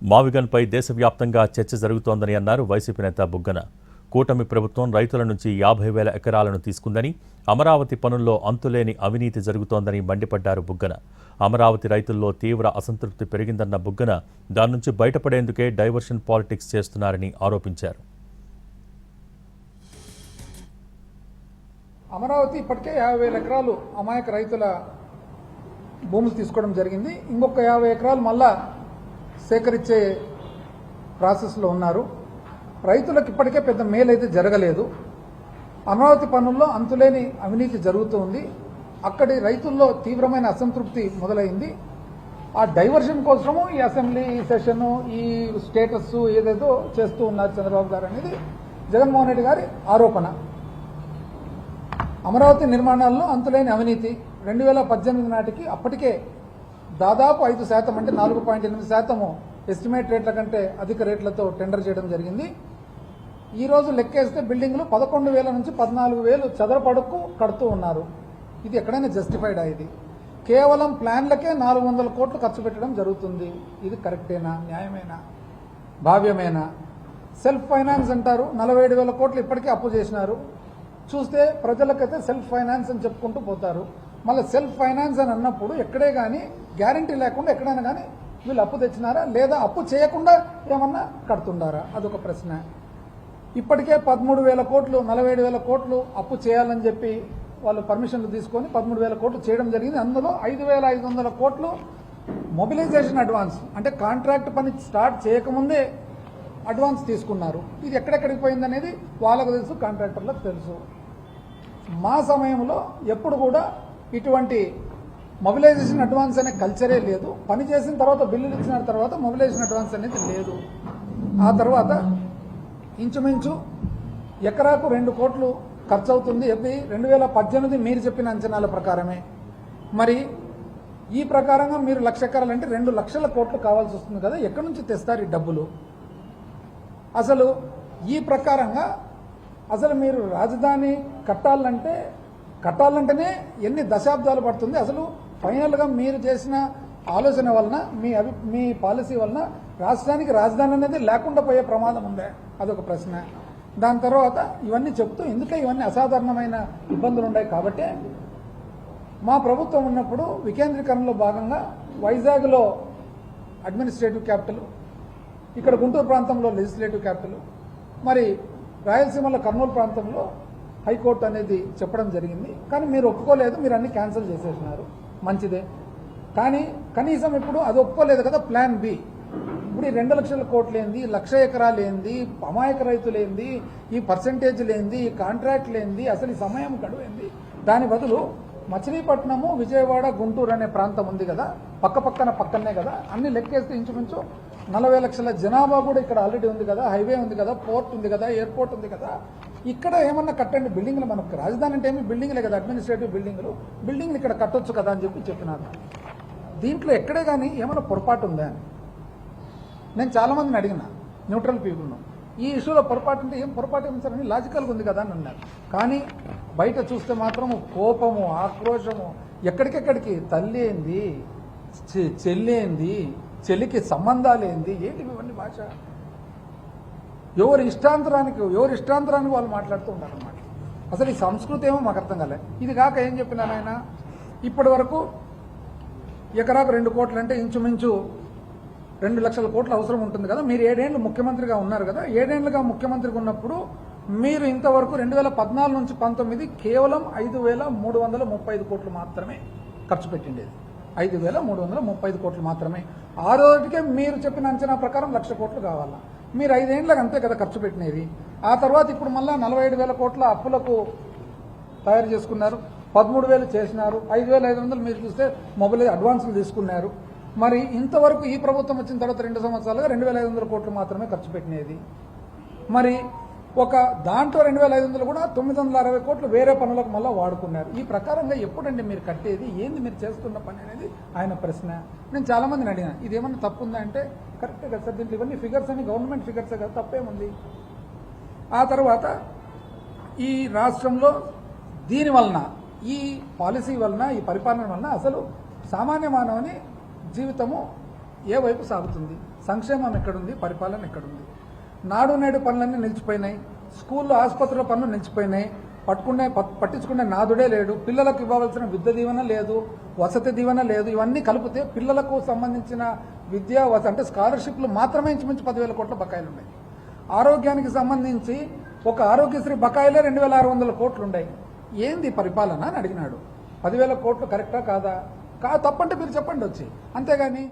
మావిగన్పై దేశవ్యాప్తంగా చర్చ జరుగుతోందని అన్నారు వైసీపీ నేత బుగ్గన. కూటమి ప్రభుత్వం రైతుల నుంచి 50,000 ఎకరాలను తీసుకుందని, అమరావతి పనుల్లో అంతులేని అవినీతి జరుగుతోందని మండిపడ్డారు బుగ్గన. అమరావతి రైతుల్లో తీవ్ర అసంతృప్తి పెరిగిందన్న బుగ్గన దాని నుంచి బయటపడేందుకే డైవర్షన్ పాలిటిక్స్ చేస్తున్నారని ఆరోపించారు. అమరావతి ఇప్పటికే 50,000 ఎకరాలు అమాయక రైతుల భూములు తీసుకోవడం జరిగింది. ఇంకొక 50 ఎకరాలు మళ్ళా సేకరించే ప్రాసెస్లో ఉన్నారు. రైతులకు ఇప్పటికే పెద్ద మేలైతే జరగలేదు. అమరావతి పనుల్లో అంతులేని అవినీతి జరుగుతూ ఉంది. అక్కడి రైతుల్లో తీవ్రమైన అసంతృప్తి మొదలైంది. ఆ డైవర్షన్ కోసము ఈ అసెంబ్లీ సెషన్, ఈ స్టేటస్ ఏదేదో చేస్తూ ఉన్నారు చంద్రబాబు గారు అనేది జగన్మోహన్ రెడ్డి గారి ఆరోపణ. అమరావతి నిర్మాణాల్లో అంతులేని అవినీతి 2018 నాటికి అప్పటికే దాదాపు 5% అంటే 4.8% ఎస్టిమేట్ రేట్ల కంటే అధిక రేట్లతో టెండర్ చేయడం జరిగింది. ఈ రోజు లెక్కేస్తే బిల్డింగ్లు 11,000 నుంచి 14,000 చదరపడుకు కడుతూ ఉన్నారు. ఇది ఎక్కడైనా జస్టిఫైడా? ఇది కేవలం ప్లాన్లకే 400 కోట్లు ఖర్చు పెట్టడం జరుగుతుంది. ఇది కరెక్టేనా? న్యాయమేనా? భావ్యమేనా? సెల్ఫ్ ఫైనాన్స్ అంటారు. 47,000 కోట్లు ఇప్పటికే అప్పు చేసినారు. చూస్తే ప్రజలకైతే సెల్ఫ్ ఫైనాన్స్ అని చెప్పుకుంటూ పోతారు. మళ్ళీ సెల్ఫ్ ఫైనాన్స్ అని అన్నప్పుడు ఎక్కడే కానీ గ్యారంటీ లేకుండా ఎక్కడైనా కానీ వీళ్ళు అప్పు తెచ్చినారా, లేదా అప్పు చేయకుండా ఏమన్నా కడుతుండారా? అదొక ప్రశ్న. ఇప్పటికే 13,000 కోట్లు 47,000 కోట్లు అప్పు చేయాలని చెప్పి వాళ్ళు పర్మిషన్లు తీసుకొని 13,000 కోట్లు చేయడం జరిగింది. అందులో 5,500 కోట్లు మొబిలైజేషన్ అడ్వాన్స్, అంటే కాంట్రాక్ట్ పని స్టార్ట్ చేయకముందే అడ్వాన్స్ తీసుకున్నారు. ఇది ఎక్కడెక్కడికి పోయిందనేది వాళ్ళకు తెలుసు, కాంట్రాక్టర్లకు తెలుసు. మా సమయంలో ఎప్పుడు కూడా ఇటువంటి మొబిలైజేషన్ అడ్వాన్స్ అనే కల్చరే లేదు. పని చేసిన తర్వాత బిల్లులు ఇచ్చిన తర్వాత మొబిలైజేషన్ అడ్వాన్స్ అనేది లేదు. ఆ తర్వాత ఇంచుమించు ఎకరాకు 2 కోట్లు ఖర్చు అవుతుంది. 2018 మీరు చెప్పిన అంచనాల ప్రకారమే. మరి ఈ ప్రకారంగా మీరు 1,00,000 ఎకరాలంటే 2 లక్షల కోట్లు కావాల్సి వస్తుంది కదా. ఎక్కడి నుంచి తెస్తారు ఈ డబ్బులు? అసలు ఈ ప్రకారంగా అసలు మీరు రాజధాని కట్టాలంటేనే ఎన్ని దశాబ్దాలు పడుతుంది? అసలు ఫైనల్గా మీరు చేసిన ఆలోచన వలన, మీ పాలసీ వలన రాష్ట్రానికి రాజధాని అనేది లేకుండా పోయే ప్రమాదం ఉందే? అదొక ప్రశ్న. దాని తర్వాత ఇవన్నీ చెప్తూ ఎందుకే ఇవన్నీ అసాధారణమైన ఇబ్బందులు ఉన్నాయి కాబట్టి మా ప్రభుత్వం ఉన్నప్పుడు వికేంద్రీకరణలో భాగంగా వైజాగ్లో అడ్మినిస్ట్రేటివ్ క్యాపిటల్, ఇక్కడ గుంటూరు ప్రాంతంలో లెజిస్లేటివ్ క్యాపిటల్, మరి రాయలసీమలో కర్నూలు ప్రాంతంలో హైకోర్టు అనేది చెప్పడం జరిగింది. కానీ మీరు ఒప్పుకోలేదు, మీరు అన్ని క్యాన్సిల్ చేసేసినారు. మంచిదే, కానీ కనీసం ఇప్పుడు అది ఒప్పుకోలేదు కదా. ప్లాన్ బి, ఇప్పుడు ఈ 2 లక్షల కోట్లు ఏంది, 1,00,000 ఎకరాలు ఏంది, అమాయక రైతులు ఏంది, ఈ పర్సంటేజ్లు ఏంది, ఈ కాంట్రాక్ట్లు ఏంది, అసలు ఈ సమయం గడువు ఏంది? దాని బదులు మచిలీపట్నము, విజయవాడ, గుంటూరు అనే ప్రాంతం ఉంది కదా, పక్కనే కదా, అన్ని లెక్కేస్తే ఇంచుమించు 40 లక్షల జనాభా కూడా ఇక్కడ ఆల్రెడీ ఉంది కదా. హైవే ఉంది కదా, పోర్ట్ ఉంది కదా, ఎయిర్పోర్ట్ ఉంది కదా. ఇక్కడ ఏమన్నా కట్టండి బిల్డింగ్లు. మనకు రాజధాని అంటే ఏమి బిల్డింగ్లే కదా, అడ్మినిస్ట్రేటివ్ బిల్డింగ్లు ఇక్కడ కట్టొచ్చు కదా అని చెప్పినారు. దీంట్లో ఎక్కడే కానీ ఏమైనా పొరపాటు ఉందా అని నేను చాలామందిని అడిగిన, న్యూట్రల్ పీపుల్ను. ఈ ఇష్యూలో పొరపాటు ఉంటే ఏం పొరపాటు ఏమి సార్ అని లాజికల్గా ఉంది కదా అని అన్నారు. కానీ బయట చూస్తే మాత్రం కోపము, ఆక్రోశము, ఎక్కడికెక్కడికి తల్లి ఏంది, చెల్లి చెల్లికి సంబంధాలు ఏంది, ఏంటి ఇవన్నీ భాష? ఎవరి ఇష్టాంతరానికి వాళ్ళు మాట్లాడుతూ ఉన్నారన్నమాట. అసలు ఈ సంస్కృతి ఏమో మాకు అర్థం కాలే. ఇది కాక ఏం చెప్పినాను ఆయన, ఇప్పటి వరకు ఎకరాకు 2 కోట్లు అంటే ఇంచుమించు 2 లక్షల కోట్లు అవసరం ఉంటుంది కదా. మీరు 7 ఏళ్ళు ముఖ్యమంత్రిగా ఉన్నారు కదా. 7 ఏళ్ళుగా ముఖ్యమంత్రిగా ఉన్నప్పుడు మీరు ఇంతవరకు 2014 నుంచి 19 కేవలం 5,335 కోట్లు మాత్రమే ఖర్చు పెట్టిండేది. 5,335 కోట్లు మాత్రమే. ఆ రోజుకే మీరు చెప్పిన అంచనా ప్రకారం 1,00,000 కోట్లు కావాలా. మీరు 5 ఏళ్ళకి అంతే కదా ఖర్చు పెట్టినది. ఆ తర్వాత ఇప్పుడు మళ్ళీ 47,000 కోట్ల అప్పులకు తయారు చేసుకున్నారు. 13,000 చేసినారు. 5,500 మీరు చూస్తే మొబైల్ అడ్వాన్సులు తీసుకున్నారు. మరి ఇంతవరకు ఈ ప్రభుత్వం వచ్చిన తర్వాత 2 సంవత్సరాలుగా 2,500 కోట్లు మాత్రమే ఖర్చు పెట్టినది. మరి ఒక దాంట్లో 2,500 కూడా 960 కోట్లు వేరే పనులకు మళ్ళీ వాడుకున్నారు. ఈ ప్రకారంగా ఎప్పుడండి మీరు కట్టేది? ఏంది మీరు చేస్తున్న పని అనేది ఆయన ప్రశ్న. నేను చాలామందిని అడిగిన, ఇది ఏమన్నా తప్పు ఉందా అంటే కరెక్టే కదా సార్, దీంట్లో ఇవన్నీ ఫిగర్స్ అని గవర్నమెంట్ ఫిగర్సే కదా, తప్పేముంది? ఆ తర్వాత ఈ రాష్ట్రంలో దీని వలన, ఈ పాలసీ వలన, ఈ పరిపాలన వలన అసలు సామాన్య మానవుని జీవితము ఏ వైపు సాగుతుంది? సంక్షేమం ఎక్కడుంది, పరిపాలన ఎక్కడుంది? నాడు నేడు పనులన్నీ నిలిచిపోయినాయి, స్కూళ్ళు ఆసుపత్రుల పనులు నిలిచిపోయినాయి, పట్టించుకునే నాదుడే లేడు, పిల్లలకు ఇవ్వవలసిన విద్య దీవెన లేదు, వసతి దీవెన లేదు. ఇవన్నీ కలిపితే పిల్లలకు సంబంధించిన విద్యా అంటే స్కాలర్షిప్లు మాత్రమే ఇంచుమించు 10,000 కోట్ల బకాయిలు ఉన్నాయి. ఆరోగ్యానికి సంబంధించి ఒక ఆరోగ్యశ్రీ బకాయిలే 2,600 కోట్లు ఉన్నాయి. ఏంది పరిపాలన అని అడిగినాడు. 10,000 కోట్లు కరెక్టా కాదా? తప్పంటే మీరు చెప్పండి వచ్చి, అంతేగాని